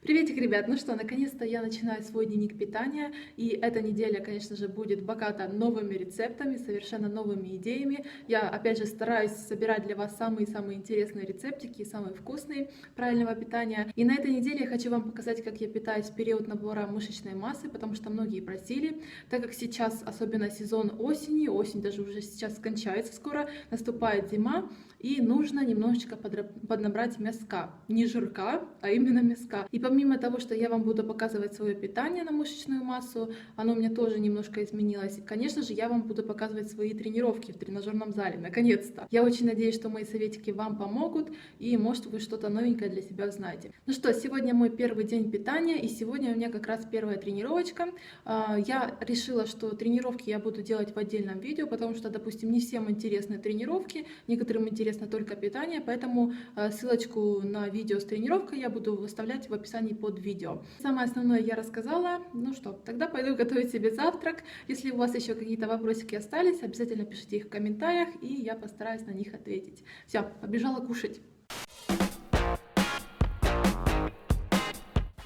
Приветик, ребят! Ну что, наконец-то я начинаю свой дневник питания, и эта неделя, конечно же, будет богата новыми рецептами, совершенно новыми идеями. Я, опять же, стараюсь собирать для вас самые-самые интересные рецептики, самые вкусные правильного питания. И на этой неделе я хочу вам показать, как я питаюсь в период набора мышечной массы, потому что многие просили, так как сейчас особенно сезон осени, осень даже уже сейчас кончается скоро, наступает зима, и нужно немножечко поднабрать мяска. Не жирка, а именно мяска. И помимо того, что я вам буду показывать свое питание на мышечную массу, оно у меня тоже немножко изменилось. Конечно же, я вам буду показывать свои тренировки в тренажерном зале, наконец-то. Я очень надеюсь, что мои советики вам помогут, и может вы что-то новенькое для себя узнаете. Ну что, сегодня мой первый день питания, и сегодня у меня как раз первая тренировочка. Я решила, что тренировки я буду делать в отдельном видео, потому что, допустим, не всем интересны тренировки, некоторым интересно только питание, поэтому ссылочку на видео с тренировкой я буду выставлять в описании под видео. Самое основное я рассказала. Ну что, тогда пойду готовить себе завтрак. Если у вас еще какие-то вопросики остались, обязательно пишите их в комментариях, и я постараюсь на них ответить. Все, побежала кушать.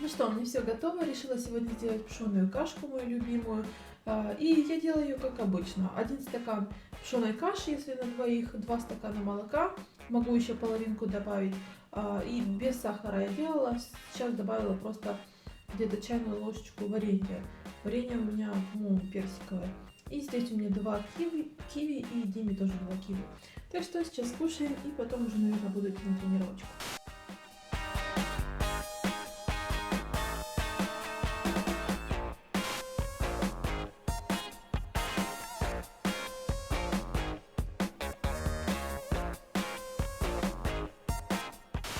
Ну что, у меня все готово. Решила сегодня сделать пшеную кашку, мою любимую. И я делаю ее как обычно. 1 стакан пшеной каши, если на двоих, 2 стакана молока. Могу еще половинку добавить. И без сахара я делала. Сейчас добавила просто где-то чайную ложечку варенья. Варенье у меня, по-моему, персиковое. И здесь у меня 2 киви, и Диме тоже 2 киви. Так что сейчас кушаем, и потом уже, наверное, буду идти на тренировочку.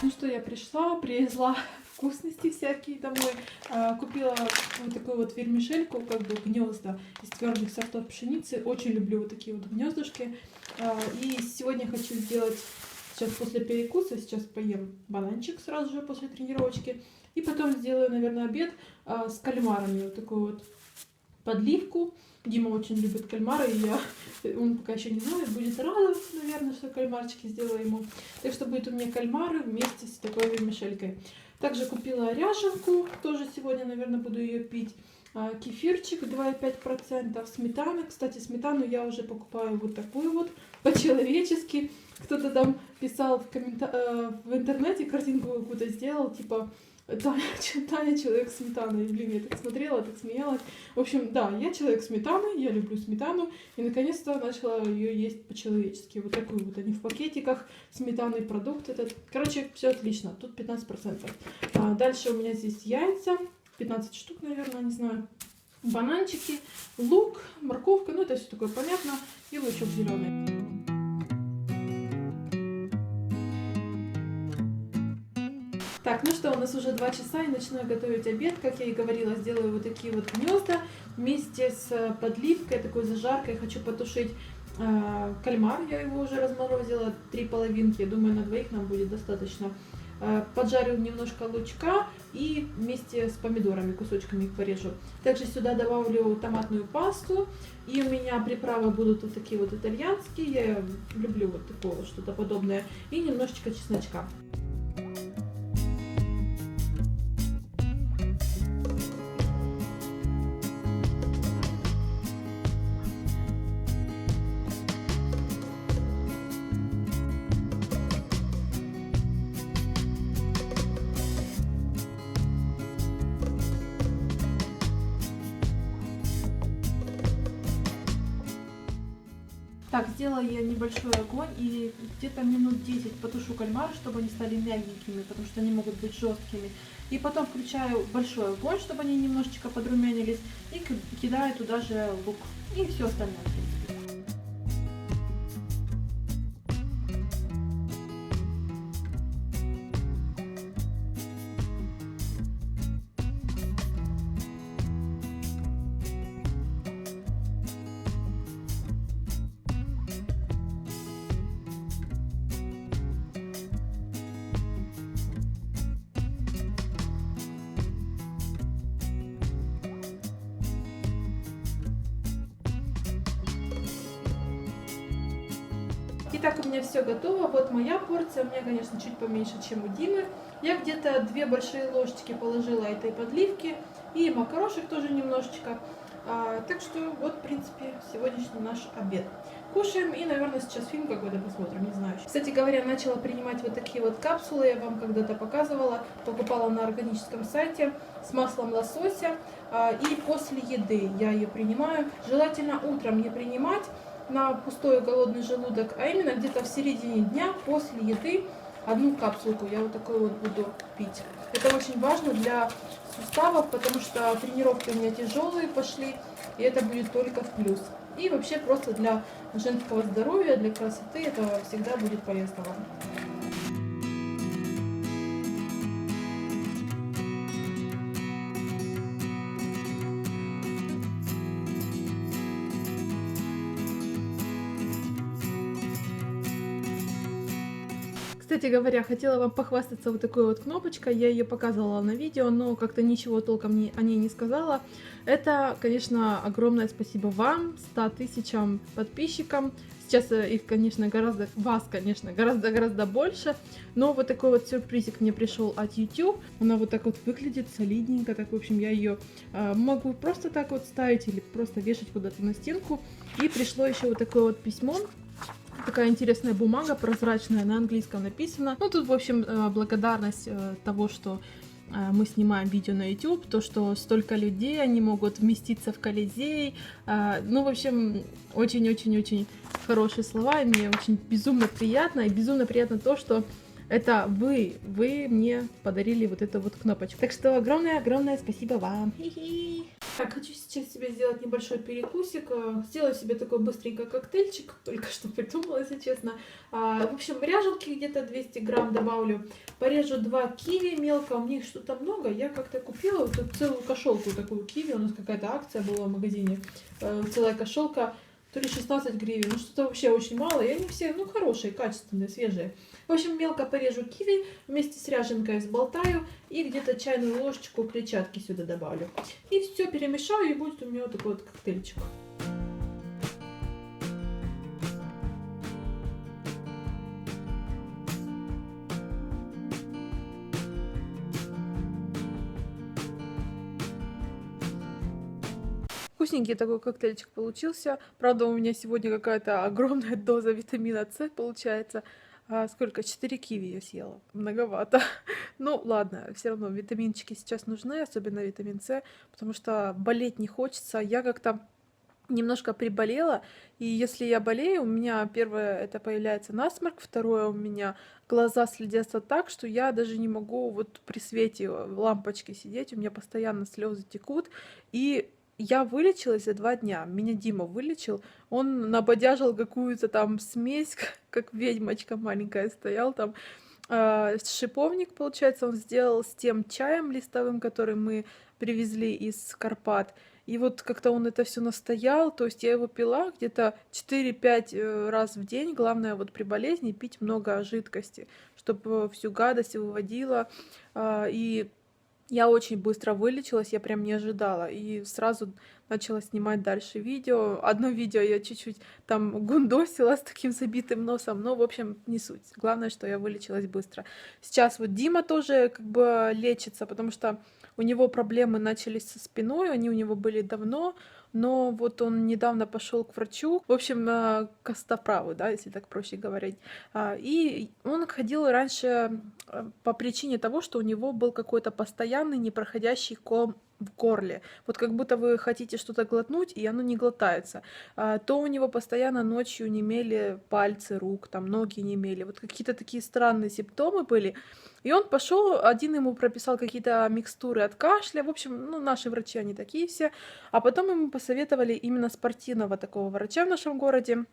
Ну что, я пришла, привезла вкусности всякие домой. Купила вот такую вот вермишельку, как бы гнезда из твердых сортов пшеницы. Очень люблю вот такие вот гнездышки. И сегодня хочу сделать, сейчас после перекуса, сейчас поем бананчик сразу же после тренировочки. И потом сделаю, наверное, обед с кальмарами. Вот такую вот подливку. Дима очень любит кальмары, и он пока еще не знает, будет радоваться, наверное, что кальмарчики сделаю ему. Так что будет у меня кальмары вместе с такой вермишелькой. Также купила ряженку, тоже сегодня, наверное, буду ее пить. Кефирчик 2,5%, сметана. Кстати, сметану я уже покупаю вот такую вот, по-человечески. Кто-то там писал в интернете, картинку какую-то сделал, типа... Таня человек сметаны. И, блин, я так смотрела, так смеялась. В общем, да, я человек сметаны, я люблю сметану. И наконец-то начала ее есть по-человечески. Вот такую вот, они в пакетиках, сметанный продукт этот. Короче, все отлично, тут 15%. Дальше у меня здесь яйца, 15 штук, наверное, не знаю. Бананчики, лук, морковка, ну это все такое понятно. И лучок зеленый. Так, ну что, у нас уже 2 часа, и начинаю готовить обед. Как я и говорила, сделаю вот такие вот гнезда вместе с подливкой, такой зажаркой. Хочу потушить кальмар, я его уже разморозила, 3 половинки. Я думаю, на двоих нам будет достаточно. Поджарю немножко лучка и вместе с помидорами, кусочками их порежу. Также сюда добавлю томатную пасту. И у меня приправы будут вот такие вот итальянские. Я люблю вот такое что-то подобное. И немножечко чесночка. Так, сделала я небольшой огонь и где-то минут 10 потушу кальмары, чтобы они стали мягенькими, потому что они могут быть жесткими. И потом включаю большой огонь, чтобы они немножечко подрумянились, и кидаю туда же лук и все остальное, в принципе. Итак, у меня все готово. Вот моя порция. У меня, конечно, чуть поменьше, чем у Димы. Я где-то 2 большие ложечки положила этой подливки и макарошек тоже немножечко. Так что вот, в принципе, сегодняшний наш обед. Кушаем и, наверное, сейчас фильм какой-то посмотрим, не знаю. Кстати говоря, начала принимать вот такие вот капсулы, я вам когда-то показывала, покупала на органическом сайте с маслом лосося. И после еды я ее принимаю. Желательно утром не принимать на пустой голодный желудок, а именно где-то в середине дня после еды одну капсулку я вот такой вот буду пить. Это очень важно для суставов, потому что тренировки у меня тяжелые пошли, и это будет только в плюс. И вообще просто для женского здоровья, для красоты это всегда будет полезно вам. Кстати говоря, хотела вам похвастаться вот такой вот кнопочкой. Я ее показывала на видео, но как-то ничего толком о ней не сказала. Это, конечно, огромное спасибо вам, 100 тысячам подписчикам. Сейчас их, конечно, гораздо больше. Но вот такой вот сюрпризик мне пришел от YouTube. Она вот так вот выглядит солидненько. Так, в общем, я ее могу просто так вот ставить или просто вешать куда-то на стенку. И пришло еще вот такое вот письмо. Такая интересная бумага, прозрачная, на английском написано. Ну, тут, в общем, благодарность того, что мы снимаем видео на YouTube, то, что столько людей, они могут вместиться в Колизей. Ну, в общем, очень-очень-очень хорошие слова, и мне очень безумно приятно. И безумно приятно то, что это вы мне подарили вот эту вот кнопочку. Так что огромное спасибо вам. Хи-хи. Так, хочу сейчас себе сделать небольшой перекусик. Сделаю себе такой быстренький коктейльчик. Только что придумала, если честно. В общем, ряженки где-то 200 грамм добавлю. Порежу 2 киви мелко. У них что-то много. Я как-то купила вот тут целую кошелку такую киви. У нас какая-то акция была в магазине. Целая кошелка. То ли 16 гривен. Ну, что-то вообще очень мало. И они все, ну, хорошие, качественные, свежие. В общем, мелко порежу киви, вместе с ряженкой взболтаю и где-то чайную ложечку клетчатки сюда добавлю. И все перемешаю, и будет у меня вот такой вот коктейльчик. Вкусненький такой коктейльчик получился. Правда, у меня сегодня какая-то огромная доза витамина С получается. Сколько? 4 киви я съела. Многовато. Ну, ладно, все равно витаминчики сейчас нужны, особенно витамин С, потому что болеть не хочется. Я как-то немножко приболела, и если я болею, у меня первое это появляется насморк, второе у меня глаза слезятся так, что я даже не могу вот при свете лампочки сидеть, у меня постоянно слезы текут, и я вылечилась за 2 дня. Меня Дима вылечил. Он набодяжил какую-то там смесь, как ведьмочка маленькая стоял там. Шиповник, получается, он сделал с тем чаем листовым, который мы привезли из Карпат. И вот как-то он это все настоял, то есть я его пила где-то 4-5 раз в день. Главное вот при болезни пить много жидкости, чтобы всю гадость выводила. И я очень быстро вылечилась, я прям не ожидала. И сразу начала снимать дальше видео. Одно видео я чуть-чуть там гундосила с таким забитым носом. Но, в общем, не суть. Главное, что я вылечилась быстро. Сейчас вот Дима тоже как бы лечится, потому что у него проблемы начались со спиной. Они у него были давно. Но вот он недавно пошел к врачу, в общем, к костоправу, да, если так проще говорить. И он ходил раньше по причине того, что у него был какой-то постоянный непроходящий ком в горле. Вот как будто вы хотите что-то глотнуть, и оно не глотается. То у него постоянно ночью немели пальцы рук, там ноги немели. Вот какие-то такие странные симптомы были. И он пошел, один ему прописал какие-то микстуры от кашля. В общем, ну, наши врачи, они такие все. А потом ему посоветовали именно спортивного такого врача в нашем городе.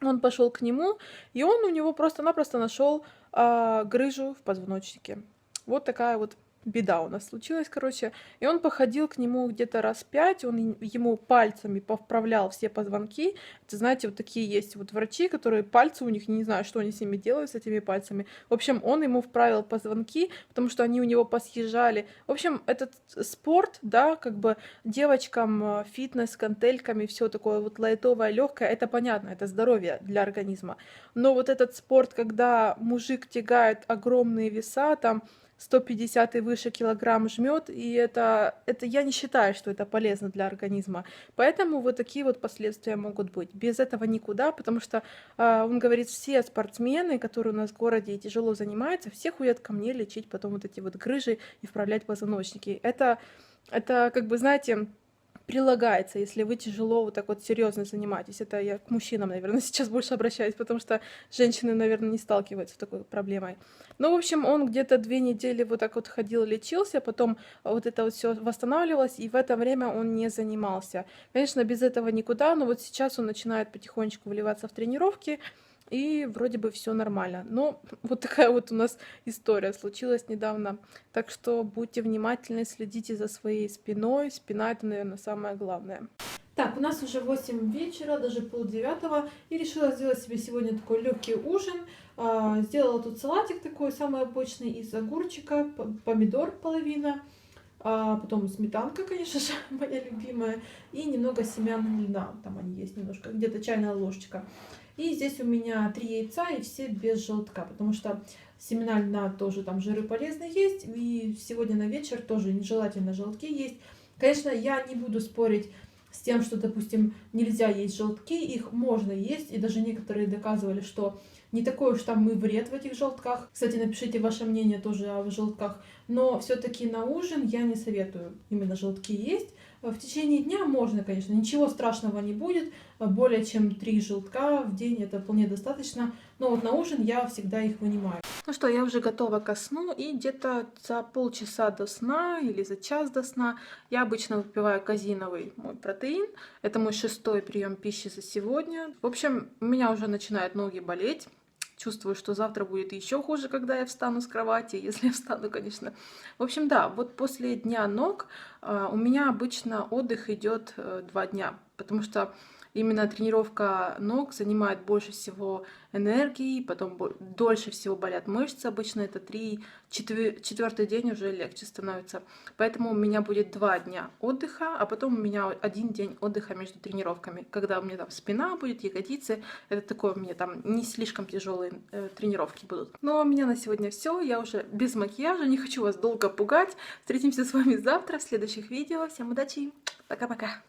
Он пошел к нему, и он у него просто-напросто нашел грыжу в позвоночнике. Вот такая вот беда у нас случилась, короче. И он походил к нему где-то раз 5, он ему пальцами повправлял все позвонки. Это, знаете, вот такие есть вот врачи, которые пальцы у них, не знаю, что они с ними делают, с этими пальцами. В общем, он ему вправил позвонки, потому что они у него посъезжали. В общем, этот спорт, да, как бы девочкам фитнес, с гантельками, все такое вот лайтовое, легкое, это понятно, это здоровье для организма. Но вот этот спорт, когда мужик тягает огромные веса, там, 150 и выше килограмм жмет, и это я не считаю, что это полезно для организма. Поэтому вот такие вот последствия могут быть. Без этого никуда, потому что он говорит, все спортсмены, которые у нас в городе тяжело занимаются, все ходят ко мне лечить потом вот эти вот грыжи и вправлять позвоночники. Это как бы, знаете, прилагается, если вы тяжело вот так вот серьезно занимаетесь. Это я к мужчинам, наверное, сейчас больше обращаюсь, потому что женщины, наверное, не сталкиваются с такой проблемой. Ну, в общем, он где-то 2 недели вот так вот ходил, лечился, потом вот это вот все восстанавливалось, и в это время он не занимался. Конечно, без этого никуда, но вот сейчас он начинает потихонечку вливаться в тренировки, и вроде бы все нормально. Но вот такая вот у нас история случилась недавно. Так что будьте внимательны, следите за своей спиной. Спина — это, наверное, самое главное. Так, у нас уже 8 вечера, даже 8:30, и решила сделать себе сегодня такой легкий ужин. Сделала тут салатик такой, самый обычный, из огурчика, помидор половина, потом сметанка, конечно же, моя любимая, и немного семян льна, там они есть немножко, где-то чайная ложечка. И здесь у меня 3 яйца, и все без желтка, потому что семена льна тоже там жиры полезные есть, и сегодня на вечер тоже нежелательно желтки есть. Конечно, я не буду спорить с тем, что, допустим, нельзя есть желтки, их можно есть, и даже некоторые доказывали, что не такой уж там и вред в этих желтках. Кстати, напишите ваше мнение тоже о желтках, но все-таки на ужин я не советую именно желтки есть. В течение дня можно, конечно, ничего страшного не будет, более чем 3 желтка в день это вполне достаточно, но вот на ужин я всегда их вынимаю. Ну что, я уже готова ко сну, и где-то за полчаса до сна или за час до сна я обычно выпиваю казиновый мой протеин. Это мой 6-й прием пищи за сегодня. В общем, у меня уже начинают ноги болеть. Чувствую, что завтра будет еще хуже, когда я встану с кровати, если я встану, конечно. В общем, да, вот после дня ног у меня обычно отдых идет 2 дня, потому что именно тренировка ног занимает больше всего энергии, потом дольше всего болят мышцы. Обычно это 4-й день уже легче становится. Поэтому у меня будет 2 дня отдыха, а потом у меня 1 день отдыха между тренировками. Когда у меня там спина будет, ягодицы, это такое у меня там не слишком тяжелые тренировки будут. Ну а у меня на сегодня все. Я уже без макияжа, не хочу вас долго пугать. Встретимся с вами завтра в следующих видео. Всем удачи, пока-пока!